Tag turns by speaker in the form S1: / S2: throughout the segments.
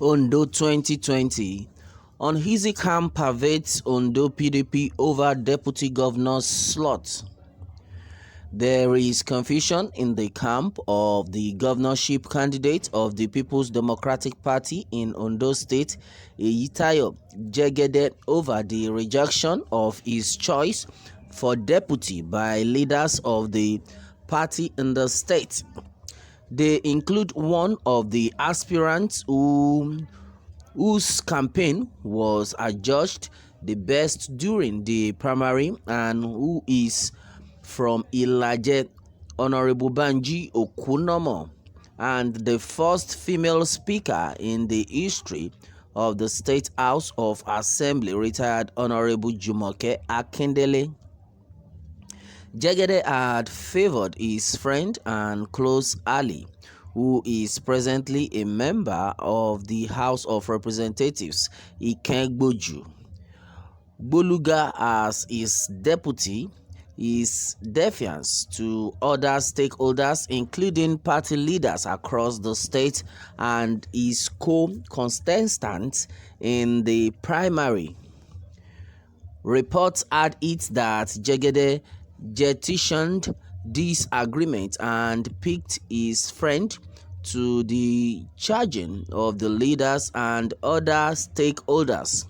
S1: Ondo 2020. Uneasy camp pervades Ondo PDP over deputy governor's slot. There is confusion in the camp of the governorship candidate of the People's Democratic Party in Ondo State, Ł00MŞ Jegede, over the rejection of his choice for deputy by leaders of the party in the state. They include one of the aspirants whose campaign was adjudged the best during the primary and who is from Ilaje, Honorable Banji Okunomo, and the first female speaker in the history of the State House of Assembly, retired Honorable Jumoke Akindele. Jegede had favored his friend and close ally, who is presently a member of the House of Representatives, Ikengboju Boluga, as his deputy. His defiance to other stakeholders, including party leaders across the state and his co-contestants in the primary. Reports had it that Jegede jettisoned this agreement and picked his friend to the charging of the leaders and other stakeholders.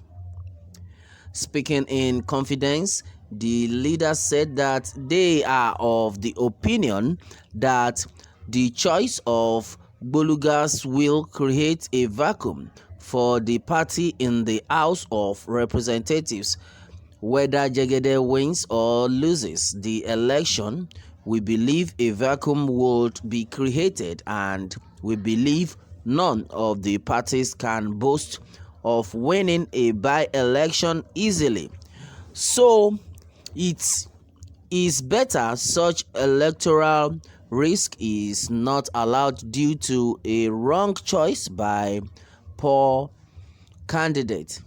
S1: Speaking in confidence, the leaders said that they are of the opinion that the choice of Bolugas will create a vacuum for the party in the House of Representatives. Whether Jegede wins or loses the election, we believe a vacuum would be created, and we believe none of the parties can boast of winning a by-election easily. So it is better such electoral risk is not allowed due to a wrong choice by poor candidate.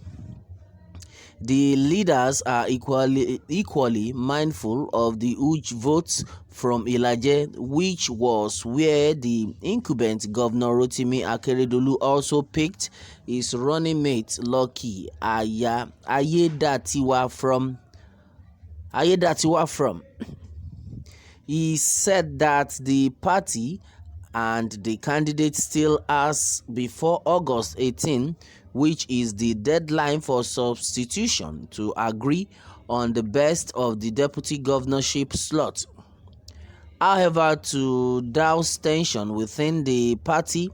S1: The leaders are equally mindful of the huge votes from Ilaje, which was where the incumbent Governor Rotimi Akeredolu also picked his running mate Lucky Ayedatiwa from. He said that the party and the candidate still has before August 18, which is the deadline for substitution, to agree on the best of the deputy governorship slot. However, to douse tension within the party,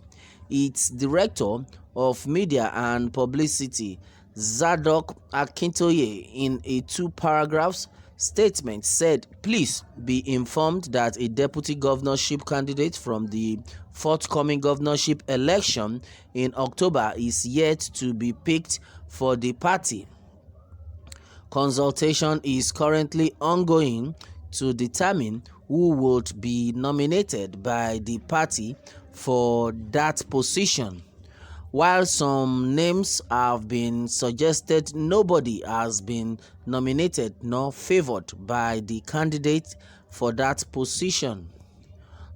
S1: its director of media and publicity, Zadok Akintoye, in a 2-paragraph statement said, "Please be informed that a deputy governorship candidate from the forthcoming governorship election in October is yet to be picked for the party. Consultation is currently ongoing to determine who would be nominated by the party for that position. While some names have been suggested, nobody has been nominated nor favored by the candidate for that position."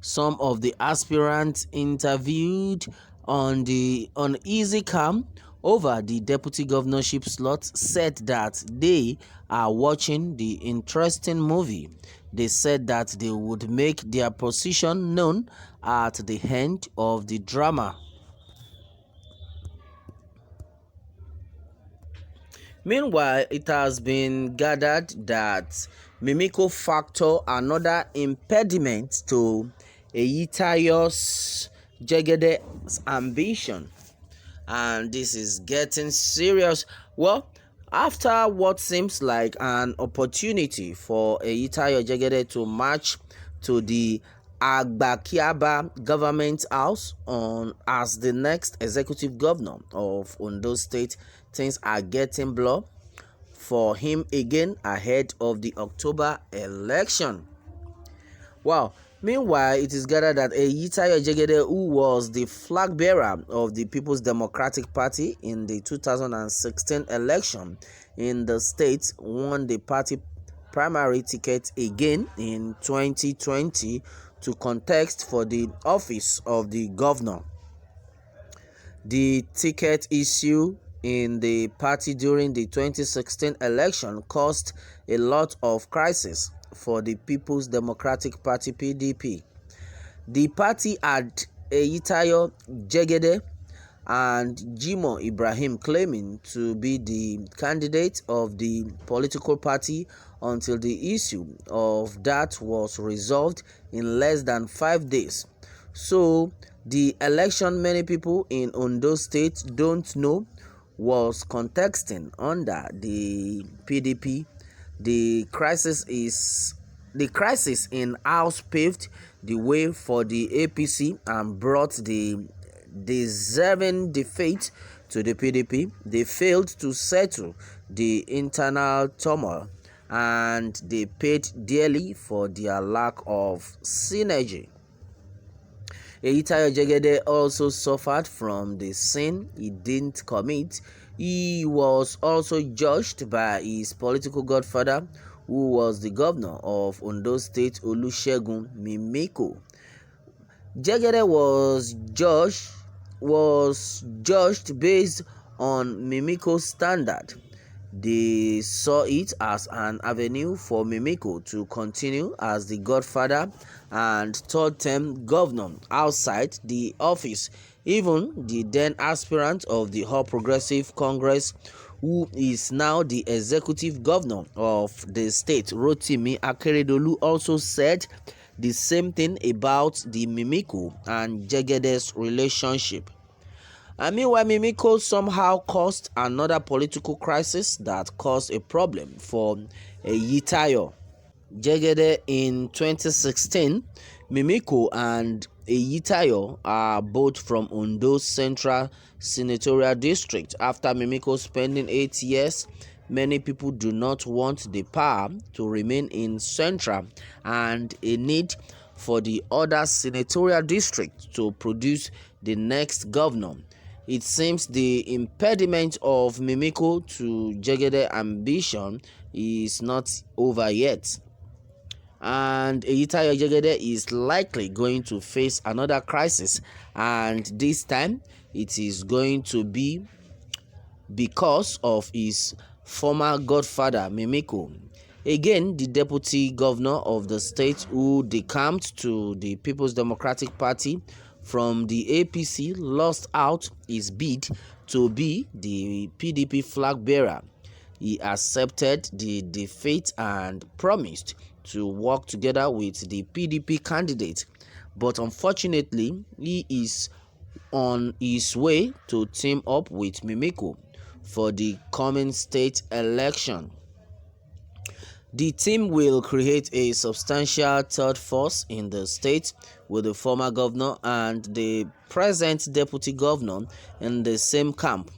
S1: Some of the aspirants interviewed on the uneasy camp over the deputy governorship slot said that they are watching the interesting movie. They said that they would make their position known at the end of the drama. Meanwhile, it has been gathered that Mimiko factor another impediment to Ł00MŞ Jegede's ambition, and this is getting serious. Well, after what seems like an opportunity for Ł00MŞ Jegede to march to the Agbakiaba government house as the next executive governor of Ondo State, things are getting blurry for him again ahead of the October election. Wow. Meanwhile, it is gathered that Ł00MŞ Jegede, who was the flag bearer of the People's Democratic Party in the 2016 election in the state, won the party primary ticket again in 2020 to contest for the office of the governor. The ticket issue in the party during the 2016 election caused a lot of crisis for the People's Democratic Party (PDP). The party had Eyitayo Jegede and Jimoh Ibrahim claiming to be the candidate of the political party until the issue of that was resolved in less than 5 days. So the election many people in Ondo State don't know was contesting under the PDP. The crisis in House paved the way for the APC and brought the deserving defeat to the PDP. They failed to settle the internal turmoil and they paid dearly for their lack of synergy. Eyitayo Jegede also suffered from the sin he didn't commit. He was also judged by his political godfather, who was the governor of Ondo State, Ł00MŞ. Jegede was judged based on Mimiko's standard. They saw it as an avenue for Mimiko to continue as the godfather and third-term governor outside the office. Even the then aspirant of the All Progressive Congress, who is now the executive governor of the state, Ł00M, also said the same thing about the Mimiko and Jegede's relationship. And meanwhile, Mimiko somehow caused another political crisis that caused a problem for Eyitayo Jegede in 2016. Mimiko and Eyitayo are both from Ondo Central Senatorial District. After Mimiko spending 8 years, many people do not want the power to remain in Central and a need for the other senatorial district to produce the next governor. It seems the impediment of Mimiko to Jegede ambition is not over yet, and Eyitayo Jegede is likely going to face another crisis, and this time it is going to be because of his former godfather Mimiko. Again, the deputy governor of the state, who decamped to the People's Democratic Party from the APC, lost out his bid to be the PDP flag bearer. He accepted the defeat and promised to work together with the PDP candidate, but unfortunately, he is on his way to team up with Mimiko for the coming state election. The team will create a substantial third force in the state, with the former governor and the present deputy governor in the same camp.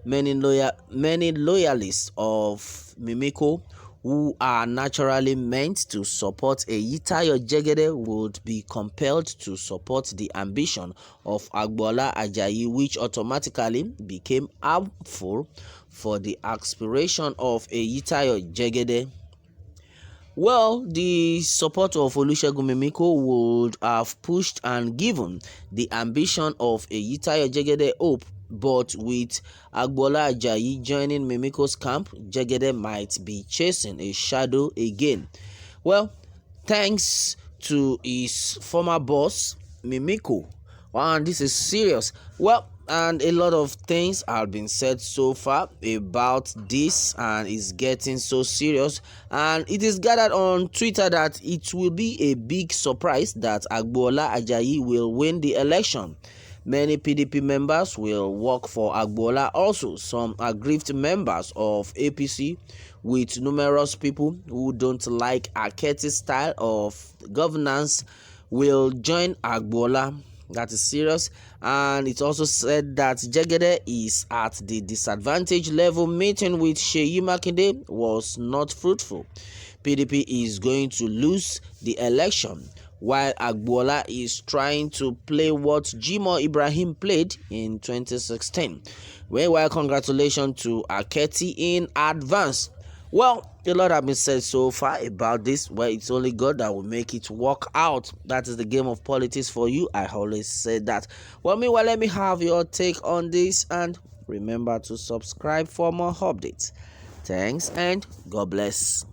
S1: Many loyalists of Mimiko, who are naturally meant to support Eyitayo Jegede, would be compelled to support the ambition of Agbola Ajayi, which automatically became harmful for the aspiration of Eyitayo Jegede. Well, the support of Ł00M would have pushed and given the ambition of Eyitayo Jegede hope, but with Agbola Ajayi joining Mimiko's camp, Jegede might be chasing a shadow again. Well, thanks to his former boss, Mimiko. Wow, and this is serious. Well, and a lot of things have been said so far about this, and it's getting so serious, and it is gathered on Twitter that it will be a big surprise that Agbola Ajayi will win the election. Many PDP members will work for Agbola. Also, some aggrieved members of APC, with numerous people who don't like Aketi's style of governance, will join Agbola. That is serious. And it's also said that Jegede is at the disadvantage level. Meeting with Seyi Makinde was not fruitful. PDP is going to lose the election, while Agbola is trying to play what Jimoh Ibrahim played in 2016. Well, congratulations to Aketi in advance. Well, a lot have been said so far about this. Well, it's only God that will make it work out. That is the game of politics for you. I always say that. Well, meanwhile, let me have your take on this, and remember to subscribe for more updates. Thanks and God bless.